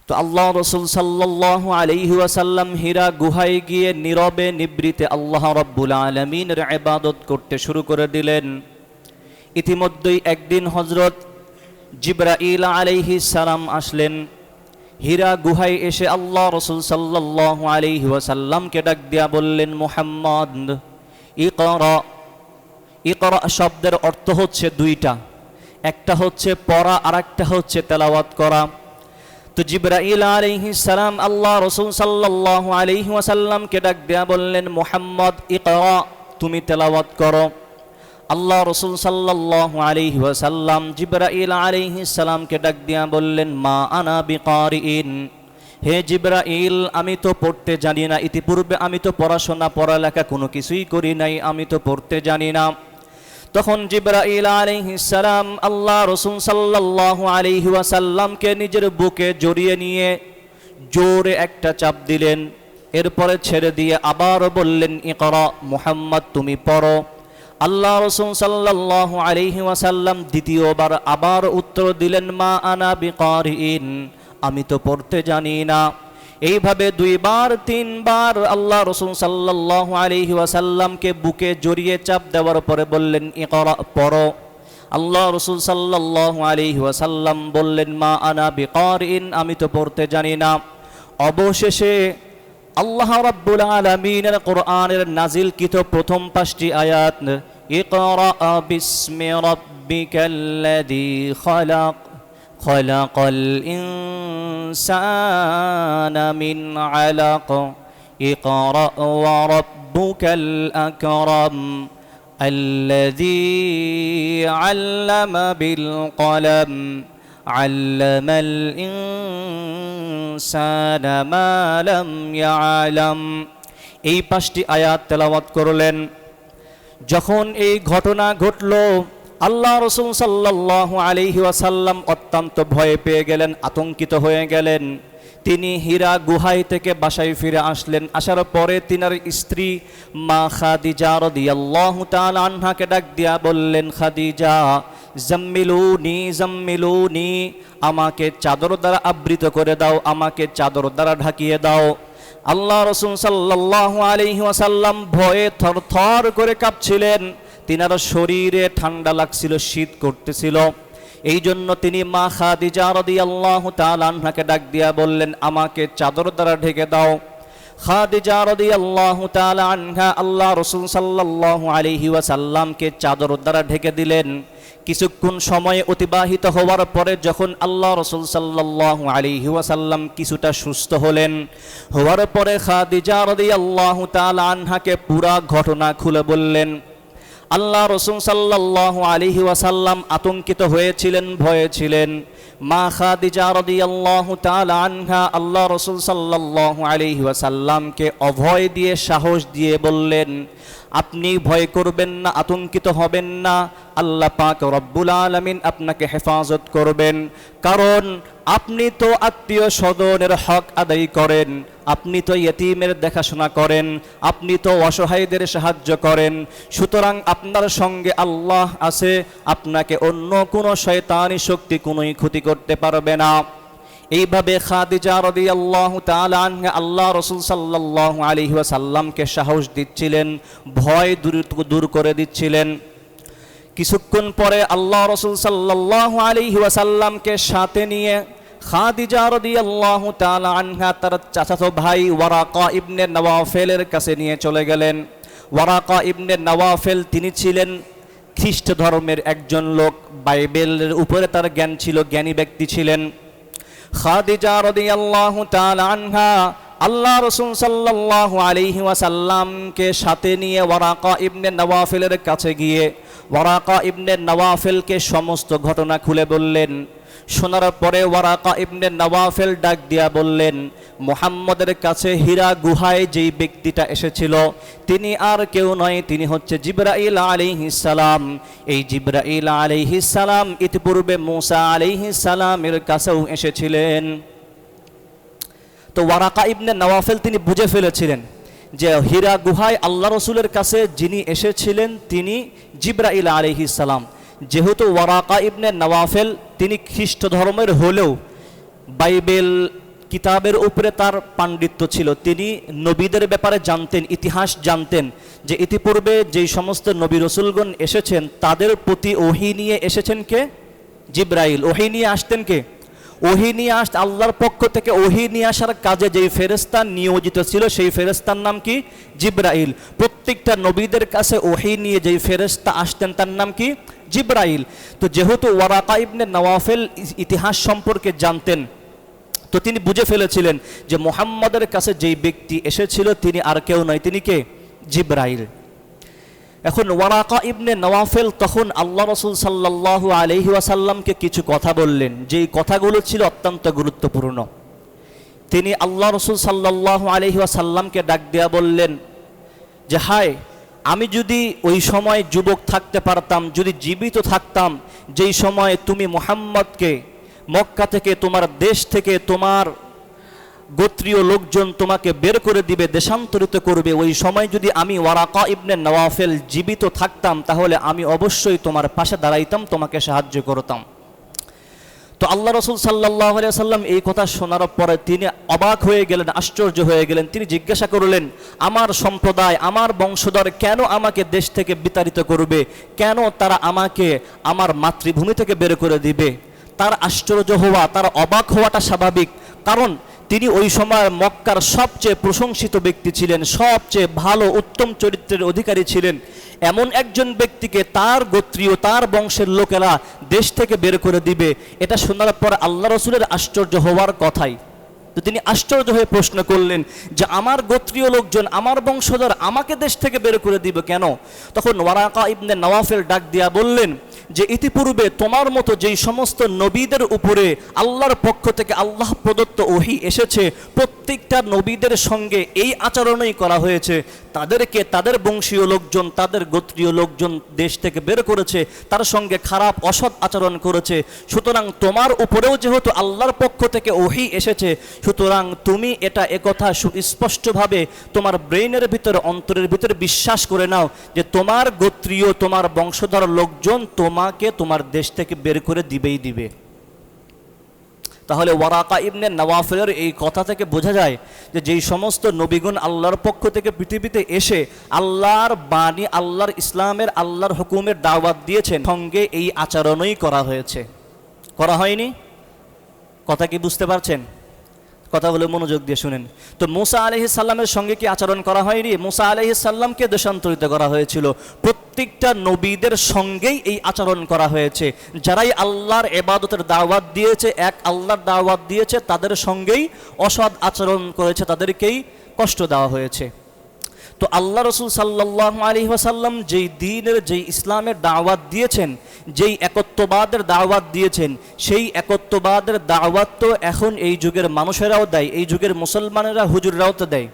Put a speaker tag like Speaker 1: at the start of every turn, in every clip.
Speaker 1: তো আল্লাহ রাসূল সাল্লাল্লাহু আলাইহি ওয়াসাল্লাম হীরা গুহায় গিয়ে নীরবে নিবৃতে আল্লাহ রাব্বুল আলামিনের ইবাদত করতে শুরু করে দিলেন। ইতিমধ্যেই একদিন হযরত জিবরাইল আলাইহিস সালাম আসলেন। হীরা গুহায় এসে আল্লাহ রাসূল সাল্লাল্লাহু আলাইহি ওয়াসাল্লামকে ডাক দিয়া বললেন, মুহাম্মদ ইকরা। ইকরা শব্দের অর্থ হচ্ছে দুইটা, একটা হচ্ছে পড়া আর একটা হচ্ছে তেলাওয়াত করা। তো জিবরাইল আলাইহিস সালাম আল্লাহ রাসূল সাল্লাল্লাহু আলাইহি ওয়াসাল্লামকে ডাক দিয়া বললেন, মুহাম্মদ ইকরা, তুমি তেলাওয়াত করো। আল্লাহ রাসূল সাল্লাল্লাহু আলাইহি ওয়াসাল্লাম জিবরাইল আলাইহিস সালামকে ডাক দিয়া বললেন, মা আনা বিকারিইন, হে জিবরাইল, আমি তো পড়তে জানি না, ইতিপূর্বে আমি তো পড়ালেখা কোনো কিছুই করি নাই, আমি তো পড়তে জানি না। তখন জিবরাইল আলাইহিস সালাম আল্লাহ রাসূল সাল্লাল্লাহু আলাইহি ওয়াসাল্লামকে নিজের বুকে জড়িয়ে নিয়ে জোরে একটা চাপ দিলেন, এরপরে ছেড়ে দিয়ে আবার বললেন, ইকরা মুহাম্মদ, তুমি পড়ো। আল্লাহ রাসূল সাল্লাল্লাহু আলাইহি ওয়াসাল্লাম দ্বিতীয়বার আবার উত্তর দিলেন, মা আনা বিকারিইন, আমি তো পড়তে জানি না। এইভাবে দুইবার তিনবার আল্লাহ রাসূল সাল্লাল্লাহু আলাইহি ওয়াসাল্লামকে বুকে জড়িয়ে চাপ দেওয়ার পরে বললেন, ইকরা, পড়ো। আল্লাহ রাসূল সাল্লাল্লাহু আলাইহি ওয়াসাল্লাম বললেন, মা আনা বিকারিইন, আমি তো পড়তে জানি না। অবশেষে আল্লাহ রাব্বুল আলামিনের কোরআনের নাজিলকৃত প্রথম 5টি আয়াত, ইকরা বিসমি রাব্বিকাল্লাযী খালাক, খালাকাল ইনসানা মিন আলাক, ইকরা ওয়া রাব্বুকাল আকরাম, আল্লাযী আল্লামা বিল কলম, আল্লামাল ইনসানা মা লাম ইয়ালাম। এই 5টি আয়াত তেলাওয়াত করলেন। যখন এই ঘটনা ঘটল, আল্লাহ রাসূল সাল্লাল্লাহু আলাইহি ওয়াসাল্লাম অত্যন্ত ভয় পেয়ে গেলেন, আতঙ্কিত হয়ে গেলেন। তিনি হীরা গুহায় থেকে বাসায় ফিরে আসলেন। আসার পরে তিনার স্ত্রী মা খাদিজা রাদিয়াল্লাহু তাআলা আনহাকে ডাক দিয়া বললেন, খাদিজা, জাম্মিলুনি জাম্মিলুনি, আমাকে চাদর দ্বারা আবৃত করে দাও, আমাকে চাদর দ্বারা ঢাকিয়ে দাও। আল্লাহ রাসূল সাল্লাল্লাহু আলাইহি ওয়াসাল্লাম ভয়ে থরথর করে কাঁপছিলেন। তিনার শরীরে ঠান্ডা লাগছিল, শীত করতেছিল। এই জন্য তিনি মা খাদিজা রাদিয়াল্লাহু তাআলা আনহাকে ডাক দিয়া বললেন, আমাকে চাদর দ্বারা ঢেকে দাও। খাদিজা রাদিয়াল্লাহু তাআলা আনহা আল্লাহ রাসূল সাল্লাল্লাহু আলাইহি ওয়াসাল্লামকে চাদর দ্বারা ঢেকে দিলেন। কিছুক্ষণ সময় অতিবাহিত হওয়ার পরে যখন আল্লাহ রাসূল সাল্লাল্লাহু আলাইহি ওয়াসাল্লাম কিছুটা সুস্থ হওয়ার পরে খাদিজা রাদিয়াল্লাহু তাআলা আনহাকে পুরা ঘটনা খুলে বললেন। আল্লাহ রাসূল সাল্লাল্লাহু আলাইহি ওয়াসাল্লাম আতঙ্কিত হয়েছিলেন, ভয়ে ছিলেন। মা খাদিজা রাদিয়াল্লাহু তাআলা আনহা আল্লাহ রাসূল সাল্লাল্লাহু আলাইহি ওয়াসাল্লামকে অভয় দিয়ে, সাহস দিয়ে বললেন, আপনি ভয় করবেন না, আতঙ্কিত হবেন না, আল্লাহ পাক রব্বুল আলামিন আপনাকে হেফাজত করবেন। কারণ আপনি তো আত্মীয় স্বজনের হক আদায় করেন, আপনি তো ইয়েতিমের দেখাশোনা করেন, আপনি তো অসহায়দের সাহায্য করেন। সুতরাং আপনার সঙ্গে আল্লাহ আছে, আপনাকে অন্য কোনো শয়তানি শক্তি কোনোই ক্ষতি করতে পারবে না। এইভাবে খাদিজা রাদিয়াল্লাহু তাআলা আনহা আল্লাহ রাসূল সাল্লাল্লাহু আলাইহি ওয়াসাল্লামকে সাহস দিচ্ছিলেন, ভয় দূর করে দিচ্ছিলেন। কিছুক্ষণ পরে আল্লাহ রাসূল সাল্লাল্লাহু আলাইহি ওয়াসাল্লামকে সাথে নিয়ে খাদিজা রাদিয়াল্লাহু তাআলা আনহা তার চাচাতো ভাই ওয়ারাকা ইবনে নওয়াফেলের কাছে নিয়ে চলে গেলেন। ওয়ারাকা ইবনে নওয়াফেল তিনি ছিলেন খ্রিস্ট ধর্মের একজন লোক, বাইবেলের উপরে তার জ্ঞান ছিল, জ্ঞানী ব্যক্তি ছিলেন। খাদিজা রাদিয়াল্লাহু তাআলা আনহা আল্লাহ রাসূল সাল্লাল্লাহু আলাইহি ওয়াসাল্লামকে সাথে নিয়ে ওয়ারাকা ইবনে নওয়াফেলের কাছে গিয়ে ওয়ারাকা ইবনে নওয়াফেলকে সমস্ত ঘটনা খুলে বললেন। শোনার পরে ওয়ারাকা ইবনে নওয়াফেল ডাক দিয়া বললেন, মুহাম্মদের কাছে হীরা গুহায় যেই ব্যক্তিটা এসেছিল তিনি আর কেউ নয়, তিনি হচ্ছে জিবরাইল আলাইহিস সালাম। এই জিবরাইল আলাইহিস সালাম ইতিপূর্বে মূসা আলাইহিস সালামের কাছেও এসেছিলেন। তো ওয়ারাকা ইবনে নওয়াফেল তিনি বুঝে ফেলেছিলেন যে হীরা গুহায় আল্লাহ রসুলের কাছে যিনি এসেছিলেন তিনি জিবরাইল আলাইহিস সালাম। যেহেতু ওয়ারাকা ইবনে নওয়াফেল তিনি খ্রিস্ট ধর্মের হলেও বাইবেল কিতাবের উপরে তার পাণ্ডিত্য ছিল, তিনি নবীদের ব্যাপারে জানতেন, ইতিহাস জানতেন, যে ইতিপূর্বে যেই সমস্ত নবী রসুলগণ এসেছেন তাদের প্রতি ওহী নিয়ে এসেছেন কে? জিবরাইল। ওহী নিয়ে আসতেন কে? ওহী নিয়ে আসতে আল্লাহর পক্ষ থেকে ওহী নিয়ে আসার কাজে যেই ফেরেশতা নিয়োজিত ছিল সেই ফেরেশতার নাম কি? জিবরাইল। প্রত্যেকটা নবীদের কাছে ওহী নিয়ে যেই ফেরেশতা আসতেন তার নাম কি? জিবরাইল। তো যেহেতু ওয়ারাকা ইবনে নওয়াফেল ইতিহাস সম্পর্কে জানতেন, তো তিনি বুঝে ফেলেছিলেন যে মুহাম্মদের কাছে যেই ব্যক্তি এসেছিল তিনি আর কেউ নয়, তিনি কে? জিবরাইল। এখন ওয়ারাকা ইবনে নওয়াফেল তখন আল্লাহ রসুল সাল্লাল্লাহু আলাইহি ওয়াসাল্লামকে কিছু কথা বললেন, যেই কথাগুলো ছিল অত্যন্ত গুরুত্বপূর্ণ। তিনি আল্লাহ রসুল সাল্লাল্লাহু আলাইহি ওয়াসাল্লামকে ডাক দিয়া বললেন যে হায়, আমি যদি ওই সময় যুবক থাকতে পারতাম, যদি জীবিত থাকতাম, যেই সময় তুমি মুহাম্মদকে মক্কা থেকে, তোমার দেশ থেকে, তোমার গোত্রীয় লোকজন তোমাকে বের করে দিবে, দেশান্তরিত করবে, ওই সময় যদি আমি ওয়ারাকা ইবনে নওয়াফেল জীবিত থাকতাম তাহলে আমি অবশ্যই তোমার পাশে দাঁড়াইতাম, তোমাকে সাহায্য করতাম। তো আল্লাহ রসুল সাল্লাল্লাহু আলাইহি ওয়াসাল্লাম এই কথা শোনার পরে তিনি অবাক হয়ে গেলেন, আশ্চর্য হয়ে গেলেন। তিনি জিজ্ঞাসা করলেন, আমার সম্প্রদায়, আমার বংশধর কেন আমাকে দেশ থেকে বিতাড়িত করবে? কেন তারা আমাকে আমার মাতৃভূমি থেকে বের করে দিবে? তার আশ্চর্য হওয়া, তার অবাক হওয়াটা স্বাভাবিক, কারণ তিনি ওই সময় মক্কার সবচেয়ে প্রশংসিত ব্যক্তি ছিলেন, সবচেয়ে ভালো উত্তম চরিত্রের অধিকারী ছিলেন। এমন একজন ব্যক্তিকে তার গোত্রীয়, তার বংশের লোকেরা দেশ থেকে বের করে দিবে, এটা শোনার পর আল্লাহ রসুলের আশ্চর্য হওয়ার কথাই। তো তিনি আশ্চর্য হয়ে প্রশ্ন করলেন যে আমার গোত্রীয় লোকজন, আমার বংশধর আমাকে দেশ থেকে বের করে দিবে কেন? তখন ওয়ারাকা ইবনে নওয়াফেল ডাক দিয়া বললেন যে ইতিপূর্বে তোমার মতো যেই সমস্ত নবীদের উপরে আল্লাহর পক্ষ থেকে আল্লাহ প্রদত্ত ওহী এসেছে, প্রত্যেকটা নবীদের সঙ্গে এই আচরণই করা হয়েছে। তাদেরকে তাদের বংশীয় লোকজন, তাদের গোত্রীয় লোকজন দেশ থেকে বের করেছে, তার সঙ্গে খারাপ অসৎ আচরণ করেছে। সুতরাং তোমার উপরেও যেহেতু আল্লাহর পক্ষ থেকে ওহী এসেছে, সুতরাং তুমি এটা একথা সুস্পষ্টভাবে তোমার ব্রেইনের ভিতরে, অন্তরের ভিতরে বিশ্বাস করে নাও যে তোমার গোত্রীয়, তোমার বংশধর লোকজন তোমাকে তোমার দেশ থেকে বের করে দিবেই দিবে। তাহলে ওয়ারাকা ইবনে নওয়াফেলের এই কথা থেকে বোঝা যায় যে যেই সমস্ত নবীগণ আল্লাহর পক্ষ থেকে পৃথিবীতে এসে আল্লাহর বাণী, আল্লাহর ইসলামের, আল্লাহর হুকুমের দাওয়াত দিয়েছেন, সঙ্গে এই আচরণই করা হয়েছে, করা হয়নি? কথা কি বুঝতে পারছেন? কথা বলে মনোযোগ দিয়ে শুনেন। তো মুসা আলাইহিস সালামের সঙ্গে কি আচরণ করা হয়নি? মুসা আলাইহিস সালামকে দেশান্তরিত করা হয়েছিল। প্রত্যেকটা নবীদের সঙ্গেই এই আচরণ করা হয়েছে। যারাই আল্লাহর ইবাদতের দাওয়াত দিয়েছে, এক আল্লাহর দাওয়াত দিয়েছে, তাদের সঙ্গেই অসৎ আচরণ করেছে, তাদেরকেই কষ্ট দেওয়া হয়েছে। তো আল্লাহ রসুল সাল্লাল্লাহু আলাইহি ওয়াসাল্লাম যেই দ্বীনের, যেই ইসলামের দাওয়াত দিয়েছেন, যেই একত্ববাদের দাওয়াত দিয়েছেন, সেই একত্ববাদের দাওয়াত তো এখন এই যুগের মানুষেরাও দেয়, এই যুগের মুসলমানেরা, হুজুররাও তো দেয়।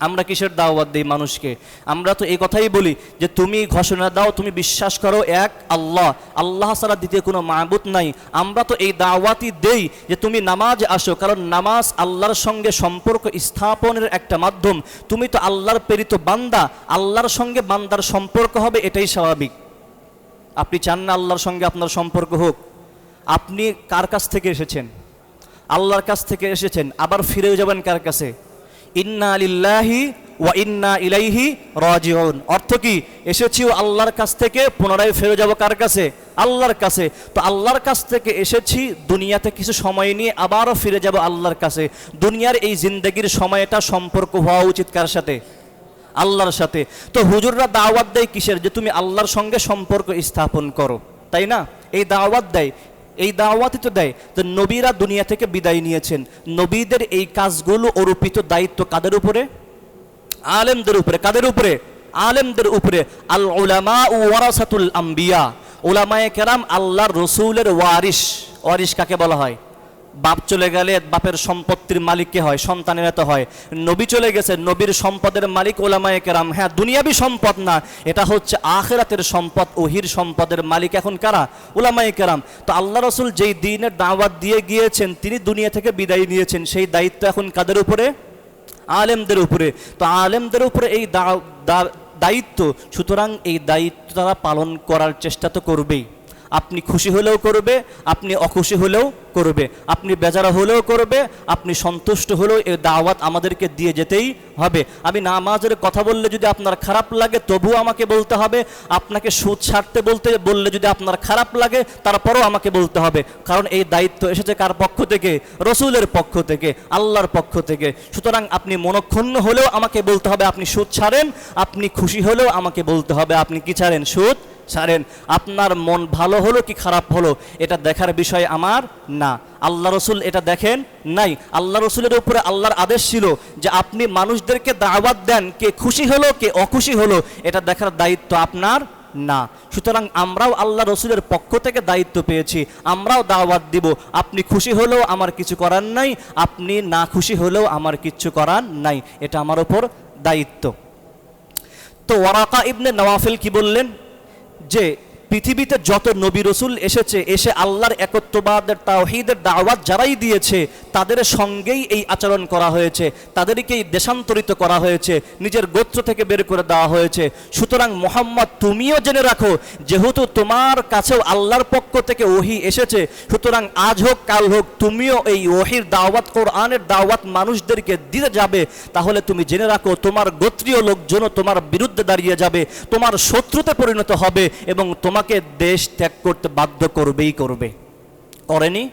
Speaker 1: আমরা কিসের দাওয়াত দিই মানুষকে? আমরা তো এই কথাই বলি যে তুমি ঘোষণা দাও, তুমি বিশ্বাস করো এক আল্লাহ, আল্লাহ ছাড়া দ্বিতীয় কোনো মাবুদ নাই। আমরা তো এই দাওয়াতই দেই যে তুমি নামাজ আসো, কারণ নামাজ আল্লাহর সঙ্গে সম্পর্ক স্থাপনের একটা মাধ্যম। তুমি তো আল্লাহর প্রেরিত বান্দা, আল্লাহর সঙ্গে বান্দার সম্পর্ক হবে, এটাই স্বাভাবিক। আপনি চান না আল্লাহর সঙ্গে আপনার সম্পর্ক হোক? আপনি কার কাছ থেকে এসেছেন? আল্লাহর কাছ থেকে এসেছেন, আবার ফিরেও যাবেন কার কাছে? ইন্না লিল্লাহি ওয়া ইন্না ইলাইহি রাজিউন। অর্থ কি? এসেছিও আল্লাহর কাছ থেকে, পুনরায় ফিরে যাব কার কাছে? আল্লাহর কাছে। তো আল্লাহর কাছ থেকে এসেছি, দুনিয়াতে কিছু সময় নিয়ে আবারও ফিরে যাব আল্লাহর কাছে। দুনিয়ার এই জিন্দেগির সময়টা সম্পর্ক হওয়া উচিত কার সাথে? আল্লাহর সাথে। তো হুজুররা দাওয়াত দেয় কিসের? যে তুমি আল্লাহর সঙ্গে সম্পর্ক স্থাপন করো, তাই না? এই দাওয়াত দেয়, এই দাওয়াতই তো দেয়। তো নবীরা দুনিয়া থেকে বিদায় নিয়েছেন, নবীদের এই কাজগুলো অর্পিত দায়িত্ব কাদের উপরে? আলেমদের উপরে। কাদের উপরে? আলেমদের উপরে। আল উলামা ওয়ারাসাতুল আম্বিয়া। উলামায়ে কেরাম আল্লাহর রসুলের ওয়ারিস। ওয়ারিস কাকে বলা হয়? বাপ চলে গেলে বাপের সম্পত্তির মালিক কে হয়? সন্তানেরা তো হয়। নবী চলে গেছে, নবীর সম্পদের মালিক উলামায়ে কেরাম। হ্যাঁ, দুনিয়াবি সম্পদ না, এটা হচ্ছে আখিরাতের সম্পদ, ওহির সম্পদের মালিক এখন কারা? উলামায়ে কেরাম। তো আল্লাহ রসুল যেই দ্বীনের দাওয়াত দিয়ে গিয়েছেন, তিনি দুনিয়া থেকে বিদায় নিয়েছেন, সেই দায়িত্ব এখন কাদের উপরে? আলেমদের উপরে। তো আলেমদের উপরে এই দায়িত্ব, সুতরাং এই দায়িত্ব তারা পালন করার চেষ্টা তো করবেই। আপনি খুশি হলেও করবে, আপনি অখুশি হলেও করবে, আপনি বেজারা হলেও করবে, আপনি সন্তুষ্ট হলেও এই দাওয়াত আমাদেরকে দিয়ে যেতেই হবে। আমি নামাজের কথা বললে যদি আপনার খারাপ লাগে তবুও আমাকে বলতে হবে, আপনাকে সুদ ছাড়তে বললে যদি আপনার খারাপ লাগে তারপরও আমাকে বলতে হবে, কারণ এই দায়িত্ব এসেছে কার পক্ষ থেকে? রসুলের পক্ষ থেকে, আল্লাহর পক্ষ থেকে। সুতরাং আপনি মনক্ষুণ্ণ হলেও আমাকে বলতে হবে আপনি সুদ ছাড়েন, আপনি খুশি হলেও আমাকে বলতে হবে আপনি কি ছাড়েন? সুদ ছাড়েন। আপনার মন ভালো হলো কি খারাপ হলো এটা দেখার বিষয় আমার না, আল্লাহ রসুল এটা দেখেন নাই। আল্লাহ রসুলের উপরে আল্লাহর আদেশ ছিল যে আপনি মানুষদেরকে দাওয়াত দেন, কে খুশি হলো কে অখুশি হলো এটা দেখার দায়িত্ব আপনার না। সুতরাং আমরাও আল্লাহ রসুলের পক্ষ থেকে দায়িত্ব পেয়েছি, আমরাও দাওয়াত দিব। আপনি খুশি হলেও আমার কিছু করার নাই, আপনি না খুশি হলেও আমার কিচ্ছু করার নাই, এটা আমার উপর দায়িত্ব। তো ওয়ারাকা ইবনে নওয়াফেল কি বললেন? যে পৃথিবীতে যত নবী রসুল এসে আল্লাহর একত্ববাদের তাওহীদের দাওয়াত যারাই দিয়েছে তাদের সঙ্গেই এই আচরণ করা হয়েছে, তাদেরকেই দেশান্তরিত করা হয়েছে, নিজের গোত্র থেকে বের করে দেওয়া হয়েছে। সুতরাং মুহাম্মদ তুমিও জেনে রাখো, যেহেতু তোমার কাছেও আল্লাহর পক্ষ থেকে ওহী এসেছে, সুতরাং আজ হোক কাল হোক তুমিও এই ওহীর দাওয়াত, কোরআনের দাওয়াত মানুষদেরকে দিতে যাবে। তাহলে তুমি জেনে রাখো তোমার গোত্রীয় লোকজনও তোমার বিরুদ্ধে দাঁড়িয়ে যাবে, তোমার শত্রুতে পরিণত হবে এবং তোমাকে দেশ ত্যাগ করতে বাধ্য করবেই করবে। করেনি?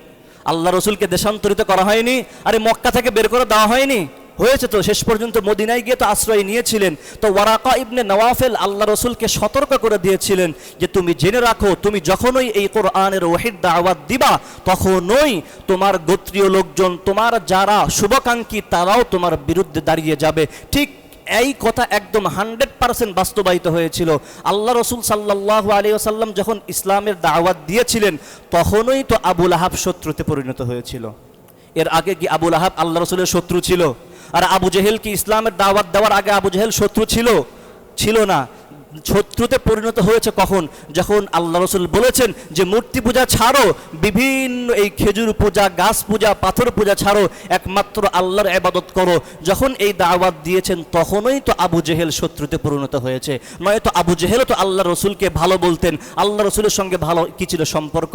Speaker 1: আল্লাহ রসুলকে দেশান্তরিত করা হয়নি? আরে মক্কা থেকে বের করে দেওয়া হয়নি? হয়েছে তো, শেষ পর্যন্ত মদিনায় গিয়ে তো আশ্রয় নিয়েছিলেন। তো ওয়ারাকা ইবনে নওয়াফেল আল্লাহ রসুলকে সতর্ক করে দিয়েছিলেন যে তুমি জেনে রাখো, তুমি যখনই এই কোরআনের ওহীর দাওয়াত দিবা তখনই তোমার গোত্রীয় লোকজন, তোমার যারা শুভাকাঙ্ক্ষী তারাও তোমার বিরুদ্ধে দাঁড়িয়ে যাবে। ঠিক এই কথা একদম 100% বাস্তবায়িত হয়েছিল। আল্লাহ রসুল সাল্লাল্লাহু আলাইহি ওয়াসাল্লাম যখন ইসলামের দাওয়াত দিয়েছিলেন তখনই তো আবু লাহাব শত্রুতে পরিণত হয়েছিল। এর আগে কি আবু লাহাব আল্লাহ রসুলের শত্রু ছিল? আর আবু জেহেল কি ইসলামের দাওয়াত দেওয়ার আগে আবু জেহেল শত্রু ছিল? ছিল না। শত্রুতে পরিণত হয়েছে কখন? যখন আল্লাহ রসুল বলেছেন যে মূর্তি পূজা ছাড়ো, বিভিন্ন এই খেজুর পূজা, গাছ পূজা, পাথর পূজা ছাড়ো, একমাত্র আল্লাহর ইবাদত করো। যখন এই দাওয়াত দিয়েছেন তখনই তো আবু জেহেল শত্রুতে পরিণত হয়েছে। নয়তো আবু জেহেল তো আল্লাহ রসুলকে ভালো বলতেন, আল্লাহ রসুলের সঙ্গে ভালো কি ছিল? সম্পর্ক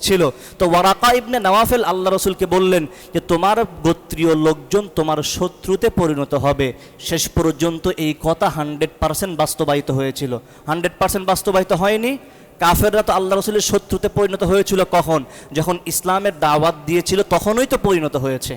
Speaker 1: ছিল। তো ওয়ারাকা ইবনে নওয়াফেল আল্লাহ রসুলকে বললেন যে তোমার গোত্রীয় লোকজন তোমার শত্রুতে পরিণত হবে। শেষ পর্যন্ত এই কথা 100% বাস্তবায়িত হয়েছিল। 100% বাস্তবায়িত হয়নি। কাফেররা তো আল্লাহ রসুলের শত্রুতে পরিণত হয়েছিল কখন? যখন ইসলামের দাওয়াত দিয়েছিল তখনই তো পরিণত হয়েছে।